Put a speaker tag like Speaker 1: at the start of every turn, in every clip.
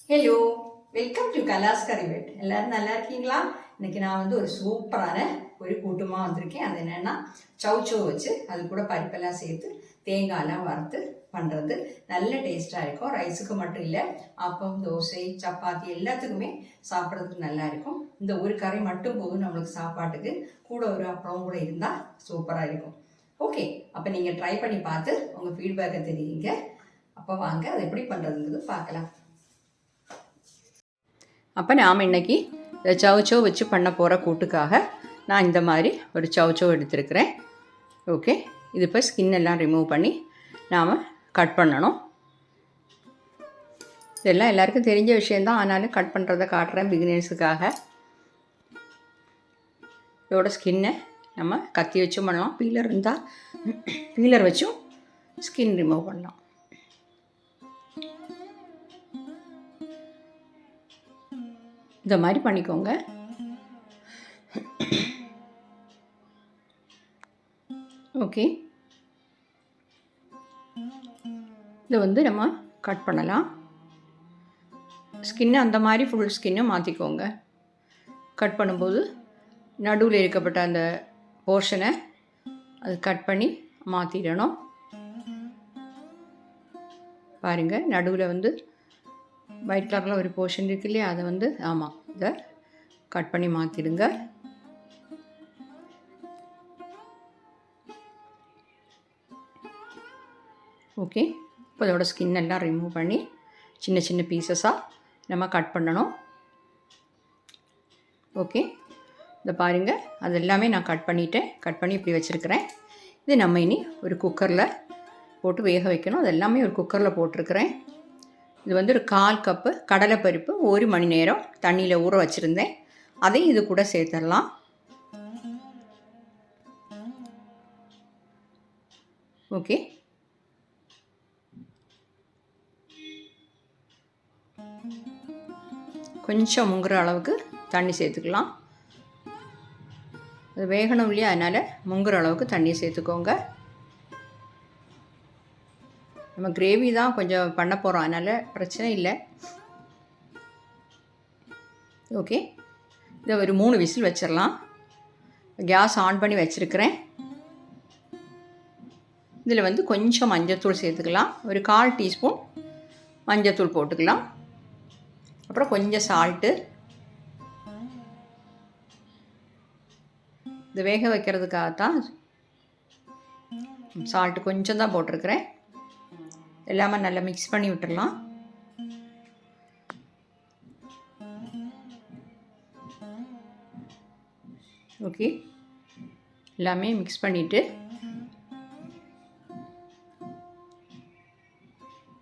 Speaker 1: Hello, welcome to class கரிவேட். எல்லாரும் நல்லா இருக்கீங்களா? இன்னைக்கு நான் வந்து ஒரு சூப்பரான ஒரு கூட்டுமா வந்திருக்கேன். அது என்னன்னா சௌச்சோ வச்சு அது கூட பருப்பெல்லாம் சேர்த்து தேங்காயெல்லாம் வறுத்து பண்ணுறது நல்ல டேஸ்டாக இருக்கும். ரைஸுக்கு மட்டும் இல்லை, அப்பம், தோசை, சப்பாத்தி எல்லாத்துக்குமே சாப்பிட்றதுக்கு நல்லா இருக்கும். இந்த ஒரு கறி மட்டும் போதும் நம்மளுக்கு சாப்பாட்டுக்கு. கூட ஒரு அப்பளம் கூட இருந்தால் சூப்பராக இருக்கும். ஓகே, அப்போ நீங்கள் ட்ரை பண்ணி பார்த்து உங்கள் ஃபீட்பேக்கை தெரியுங்க. அப்போ வாங்க அதை எப்படி பண்ணுறதுங்கிறது பார்க்கலாம். அப்போ நாம் இன்றைக்கி சௌச்சோ வச்சு பண்ண போகிற கூட்டுக்காக நான் இந்த மாதிரி ஒரு சௌச்சோ எடுத்துருக்கிறேன். ஓகே, இது இப்போ ஸ்கின் எல்லாம் ரிமூவ் பண்ணி நாம் கட் பண்ணணும். இதெல்லாம் எல்லாருக்கும் தெரிஞ்ச விஷயந்தான், ஆனாலும் கட் பண்ணுறதை காட்டுறேன் பிகினர்ஸுக்காக. இதோட ஸ்கின்னை நம்ம கத்தி வச்சும் பண்ணலாம், பீலர் இருந்தால் பீலர் வச்சும் ஸ்கின் ரிமூவ் பண்ணலாம். இந்த மாதிரி பண்ணிக்கோங்க. ஓகே, இதை வந்து நம்ம கட் பண்ணலாம். ஸ்கின்னை அந்த மாதிரி ஃபுல் ஸ்கின்னை மாற்றிக்கோங்க. கட் பண்ணும்போது நடுவில் இருக்கப்பட்ட அந்த போர்ஷனை அது கட் பண்ணி மாற்றிடணும். பாருங்கள், நடுவில் வந்து ஒயிட் கலரில் ஒரு போர்ஷன் இருக்கு இல்லையா, அதை வந்து இதை கட் பண்ணி மாற்றிடுங்க. ஓகே, இப்போ அதோட ஸ்கின் எல்லாம் ரிமூவ் பண்ணி சின்ன சின்ன பீசஸாக நம்ம கட் பண்ணணும். ஓகே, இதை பாருங்கள், அது எல்லாமே நான் கட் பண்ணி இப்படி வச்சுருக்கிறேன். இது நம்ம இனி ஒரு குக்கரில் போட்டு வேக வைக்கணும். அது எல்லாமே ஒரு குக்கரில் போட்டிருக்கிறேன். இது வந்து ஒரு 1/4 கப்பு கடலைப்பருப்பு 1 மணி நேரம் தண்ணியில் ஊற வச்சுருந்தேன். அதையும் இது கூட சேர்த்துடலாம். ஓகே, கொஞ்சம் முங்குற அளவுக்கு தண்ணி சேர்த்துக்கலாம். அது வேகணும் இல்லையா, அதனால் முங்குற அளவுக்கு தண்ணி சேர்த்துக்கோங்க. நம்ம கிரேவி தான் கொஞ்சம் பண்ண போகிறோம், அதனால் பிரச்சனை இல்லை. ஓகே, இதை ஒரு 3 விசில் வச்சிடலாம். கேஸ் ஆன் பண்ணி வச்சுருக்கிறேன். இதில் வந்து கொஞ்சம் மஞ்சத்தூள் சேர்த்துக்கலாம். ஒரு 1/4 டீஸ்பூன் மஞ்சத்தூள் போட்டுக்கலாம். அப்புறம் கொஞ்சம் சால்ட்டு. இது வேக வைக்கிறதுக்காகத்தான் சால்ட்டு கொஞ்சம் தான் போட்டிருக்கிறேன். எல்லாமே நல்லா மிக்ஸ் பண்ணி விட்டுடலாம். ஓகே, எல்லாமே மிக்ஸ் பண்ணிவிட்டு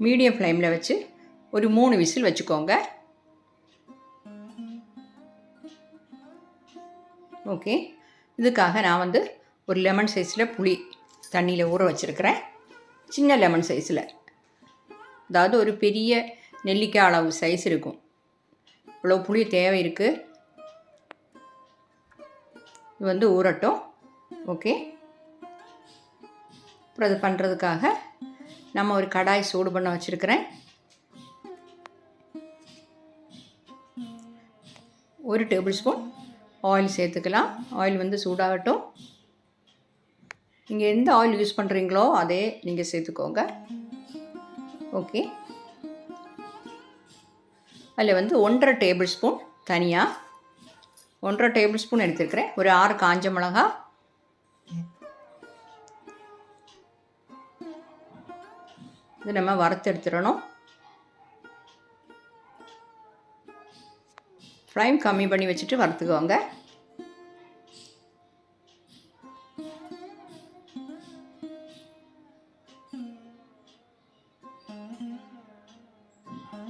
Speaker 1: மீடியம் ஃப்ளேமில் வச்சு ஒரு 3 விசில் வச்சுக்கோங்க. ஓகே, இதுக்காக நான் வந்து ஒரு லெமன் சைஸில் புளி தண்ணியில் ஊற வச்சுருக்கிறேன். சின்ன லெமன் சைஸில், அதாவது ஒரு பெரிய நெல்லிக்காய் அளவு சைஸ் இருக்கும். இவ்வளோ புளி தேவை இருக்குது. இது வந்து ஊறட்டும். ஓகே, அப்புறம் அது பண்ணுறதுக்காக நம்ம ஒரு கடாய் சூடு பண்ண வச்சுருக்கிறேன். 1 டேபிள் ஸ்பூன் ஆயில் சேர்த்துக்கலாம். ஆயில் வந்து சூடாகட்டும். நீங்கள் எந்த ஆயில் யூஸ் பண்ணுறீங்களோ அதே நீங்கள் சேர்த்துக்கோங்க. ஓகே, அதில் வந்து 1/2 டேபிள் ஸ்பூன் தனியாக 1/2 டேபிள் ஸ்பூன் எடுத்துருக்கிறேன். ஒரு 6 காஞ்ச மிளகா, இது நம்ம வறுத்து எடுத்துடணும். ஃப்ளேம் கம்மி பண்ணி வச்சுட்டு வறுத்துக்கோங்க.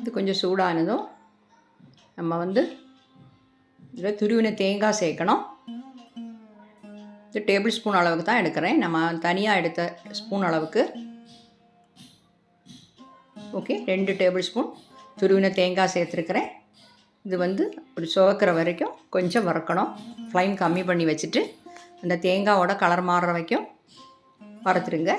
Speaker 1: இது கொஞ்சம் சூடானதும் நம்ம வந்து இதில் துருவின தேங்காய் சேர்க்கணும். இது டேபிள் ஸ்பூன் அளவுக்கு தான் எடுக்கிறேன், நம்ம தனியாக எடுத்த ஸ்பூன் அளவுக்கு. ஓகே, 2 டேபிள் ஸ்பூன் துருவின தேங்காய் சேர்த்துருக்கிறேன். இது வந்து ஒரு சுவக்கிற வரைக்கும் கொஞ்சம் வறுக்கணும். ஃப்ளேம் கம்மி பண்ணி வச்சுட்டு அந்த தேங்காயோட கலர் மாறுற வரைக்கும் வறுத்துருங்க.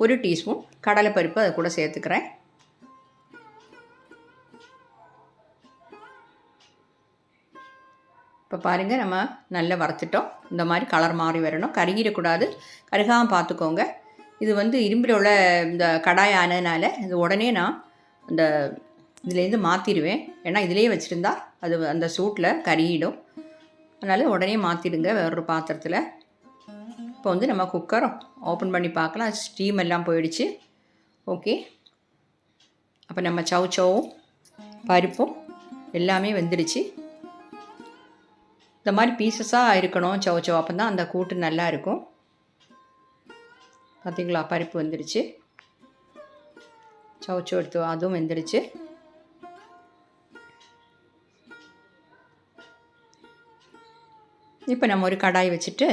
Speaker 1: 1 டீஸ்பூன் கடலைப்பருப்பு அது கூட சேர்த்துக்கிறேன். இப்போ பாருங்கள், நம்ம நல்லா வறுத்துட்டோம். இந்த மாதிரி கலர் மாறி வரணும், கருகிடக்கூடாது. கருகாமல் பார்த்துக்கோங்க. இது வந்து இரும்பில் உள்ள இந்த கடாய் ஆனதுனால இது உடனே நான் இந்த இதுலேருந்து மாற்றிடுவேன். ஏன்னா இதிலேயே வச்சுருந்தா அது அந்த சூட்டில் கருகிடும். அதனால் உடனே மாற்றிடுங்க வேறொரு பாத்திரத்தில். இப்போ வந்து நம்ம குக்கரை ஓப்பன் பண்ணி பார்க்கலாம். ஸ்டீம் எல்லாம் போயிடுச்சு. ஓகே, அப்போ நம்ம சௌவும் பருப்பும் எல்லாமே வெந்துடுச்சு. இந்த மாதிரி பீசஸாக இருக்கணும் சௌ, அப்போ தான் அந்த கூட்டு நல்லா இருக்கும். பார்த்திங்களா, பருப்பு வெந்துடுச்சு. சௌ எடுத்து அதுவும் வெந்துடுச்சு. இப்போ நம்ம ஒரு கடாய் வச்சுட்டு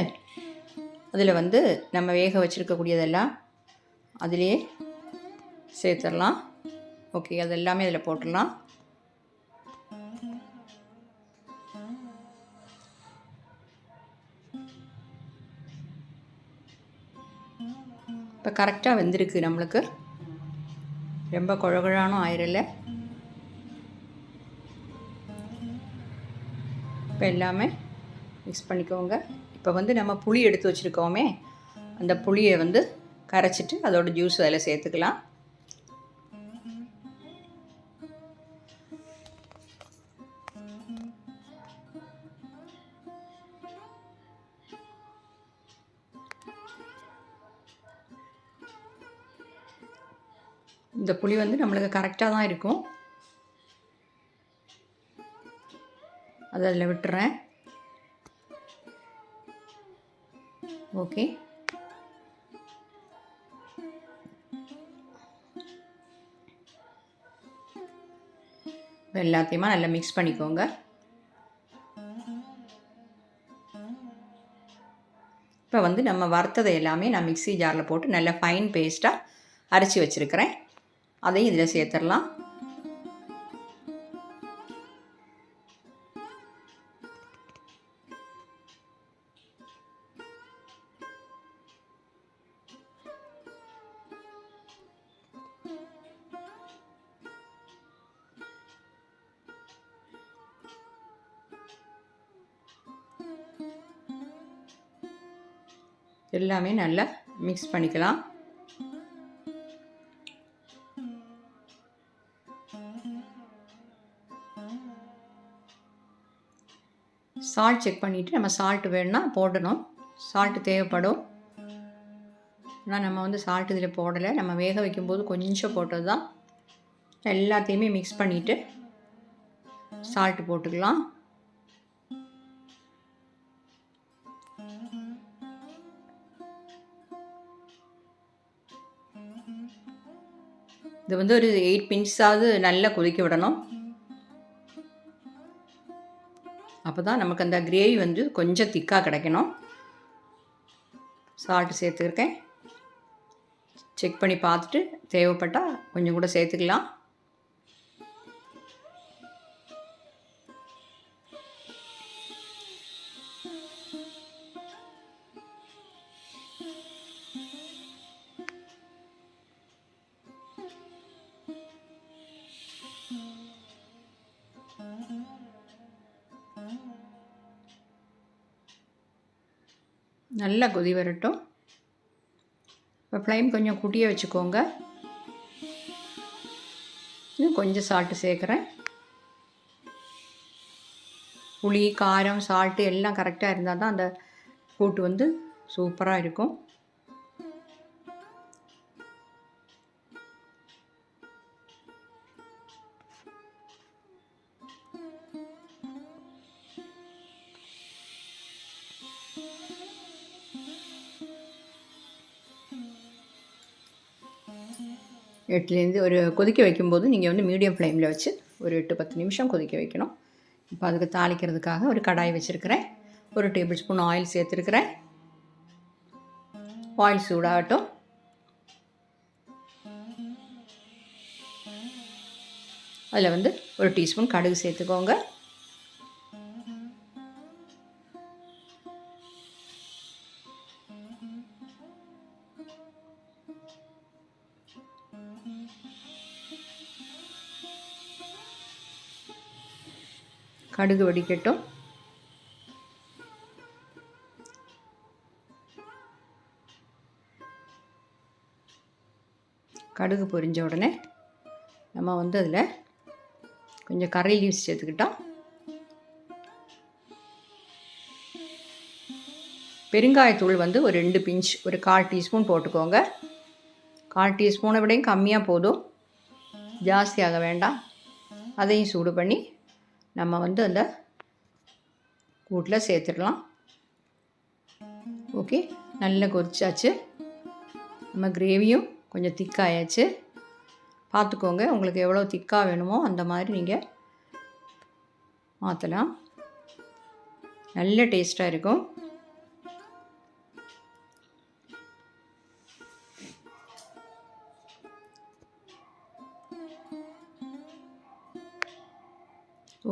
Speaker 1: அதில் வந்து நம்ம வேக வச்சுருக்கக்கூடியதெல்லாம் அதிலே சேர்த்துடலாம். ஓகே, அது எல்லாமே அதில் போட்டுடலாம். இப்போ கரெக்டாக வெந்திருக்கு நம்மளுக்கு. ரொம்ப குழகுழானும் ஆயிரல. இப்போ எல்லாமே மிக்ஸ் பண்ணிக்கோங்க. இப்போ வந்து நம்ம புளி எடுத்து வச்சுருக்கோமே, அந்த புளியை வந்து கரைச்சிட்டு அதோட ஜூஸ் அதில் சேர்த்துக்கலாம். இந்த புளி வந்து நம்மளுக்கு கரெக்டாக தான் இருக்கும். அதை அதில் விட்டுறேன். ஓகே, இப்போ எல்லாத்தையுமா நல்லா மிக்ஸ் பண்ணிக்கோங்க. இப்போ வந்து நம்ம வறுத்ததை எல்லாமே நான் மிக்ஸி ஜாரில் போட்டு நல்லா ஃபைன் பேஸ்ட்டாக அரைச்சி வச்சுருக்கிறேன். அதையும் இதில் சேர்த்துடலாம். எல்லாமே நல்லா மிக்ஸ் பண்ணிக்கலாம். சால்ட் செக் பண்ணிவிட்டு நம்ம சால்ட் வேணும்னா போடணும். சால்ட்டு தேவைப்படும். ஆனால் நம்ம வந்து சால்ட் இதில் போடலை. நம்ம வேக வைக்கும்போது கொஞ்சம் போட்டது தான். எல்லாத்தையுமே மிக்ஸ் பண்ணிவிட்டு சால்ட்டு போட்டுக்கலாம். இது வந்து ஒரு 8 மினிட்ஸாவது நல்லா கொதிக்க விடணும். அப்போ தான் நமக்கு அந்த கிரேவி வந்து கொஞ்சம் திக்காக கிடைக்கணும். சால்ட்டு சேர்த்துருக்கேன். செக் பண்ணி பார்த்துட்டு தேவைப்பட்டால் கொஞ்சம் கூட சேர்த்துக்கலாம். நல்லா கொதி வரட்டும். இப்போ ஃப்ளேம் கொஞ்சம் கூட்டியே வச்சுக்கோங்க. இன்னும் கொஞ்சம் சால்ட்டு சேர்க்குறேன். புளி, காரம், சால்ட்டு எல்லாம் கரெக்டாக இருந்தால் தான் அந்த கூட்டு வந்து சூப்பராக இருக்கும். எட்டுலேருந்து ஒரு கொதிக்க வைக்கும்போது நீங்கள் வந்து மீடியம் ஃப்ளேமில் வச்சு ஒரு 8-10 நிமிஷம் கொதிக்க வைக்கணும். இப்போ அதுக்கு தாளிக்கிறதுக்காக ஒரு கடாய் வச்சுருக்கிறேன். 1 டேபிள் ஸ்பூன் ஆயில் சேர்த்துருக்கிறேன். ஆயில் சூடாகட்டும். அதில் வந்து 1 டீஸ்பூன் கடுகு சேர்த்துக்கோங்க. கடுகு வெடிக்கட்டும். கடுகு பொரிஞ்ச உடனே நம்ம வந்து அதில் கொஞ்சம் கறி லீவ்ஸ் சேர்த்துக்கிட்டோம். பெருங்காயத்தூள் வந்து ஒரு 2 பிஞ்ச், ஒரு 1/4 டீஸ்பூன் போட்டுக்கோங்க. 1/4 டீஸ்பூனை விடையும் கம்மியாக போதும், ஜாஸ்தியாக வேண்டாம். அதையும் சூடு பண்ணி நம்ம வந்து அந்த கூட்டில் சேர்த்துடலாம். ஓகே, நல்லா கொதிச்சாச்சு. நம்ம கிரேவியும் கொஞ்சம் திக்காயாச்சு. பார்த்துக்கோங்க, உங்களுக்கு எவ்வளோ திக்காக வேணுமோ அந்த மாதிரி நீங்கள் மாற்றலாம். நல்ல டேஸ்ட்டாக இருக்கும்.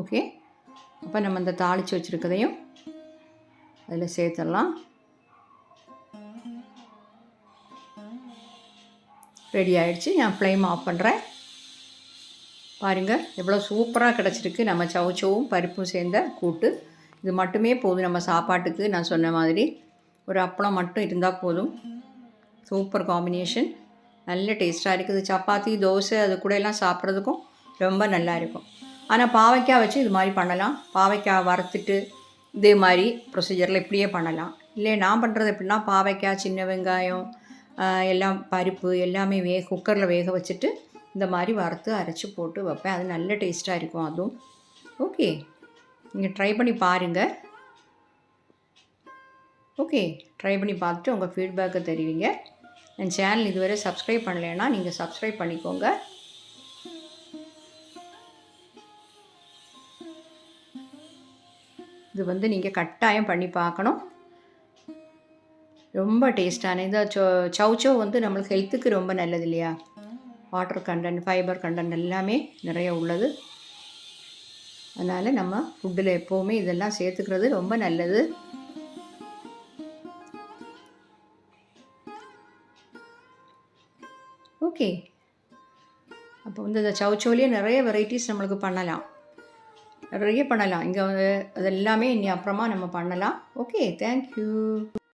Speaker 1: ஓகே, அப்போ நம்ம இந்த தாளித்து வச்சுருக்கதையும் அதில் சேர்த்துடலாம். ரெடி ஆகிடுச்சு. நான் ஃப்ளேம் ஆஃப் பண்ணுறேன். பாருங்கள் எவ்வளோ சூப்பராக கிடச்சிருக்கு நம்ம சவுச்சவும் பருப்பும் சேர்ந்த கூட்டு. இது மட்டுமே போதும் நம்ம சாப்பாட்டுக்கு. நான் சொன்ன மாதிரி ஒரு அப்பளம் மட்டும் இருந்தால் போதும். சூப்பர் காம்பினேஷன், நல்ல டேஸ்ட்டாக இருக்குது. சப்பாத்தி, தோசை அது கூட எல்லாம் சாப்பிட்றதுக்கும் ரொம்ப நல்லா இருக்கும். ஆனால் பாவைக்காய் வச்சு இது மாதிரி பண்ணலாம். பாவைக்காய் வறுத்துட்டு இதே மாதிரி ப்ரொசீஜரில் இப்படியே பண்ணலாம். இல்லை நான் பண்ணுறது எப்படின்னா, பாவைக்காய், சின்ன வெங்காயம், எல்லாம் பருப்பு எல்லாமே குக்கரில் வேக வச்சுட்டு இந்த மாதிரி வறுத்து அரைச்சி போட்டு வைப்பேன். அது நல்ல டேஸ்ட்டாக இருக்கும் அதுவும். ஓகே, நீங்கள் ட்ரை பண்ணி பாருங்கள். ஓகே, ட்ரை பண்ணி பார்த்துட்டு உங்கள் ஃபீட்பேக்கை தெரிவிங்க. என் சேனல் இதுவரை சப்ஸ்கிரைப் பண்ணலைன்னா நீங்கள் சப்ஸ்கிரைப் பண்ணிக்கோங்க. இது வந்து நீங்கள் கட்டாயம் பண்ணி பார்க்கணும். ரொம்ப டேஸ்டான இந்த சௌச்சோ வந்து நம்மளுக்கு ஹெல்த்துக்கு ரொம்ப நல்லது இல்லையா? வாட்டர் கண்டென்ட், ஃபைபர் கண்டென்ட் எல்லாமே நிறைய உள்ளது. அதனால் நம்ம ஃபுட்டில் எப்போவுமே இதெல்லாம் சேர்த்துக்கிறது ரொம்ப நல்லது. ஓகே, அப்போ வந்து இந்த சௌச்சோலேயே நிறைய வெரைட்டிஸ் நம்மளுக்கு பண்ணலாம், நிறைய பண்ணலாம். இங்கே அது எல்லாமே இனி அப்புறமா நம்ம பண்ணலாம். Okay, thank you.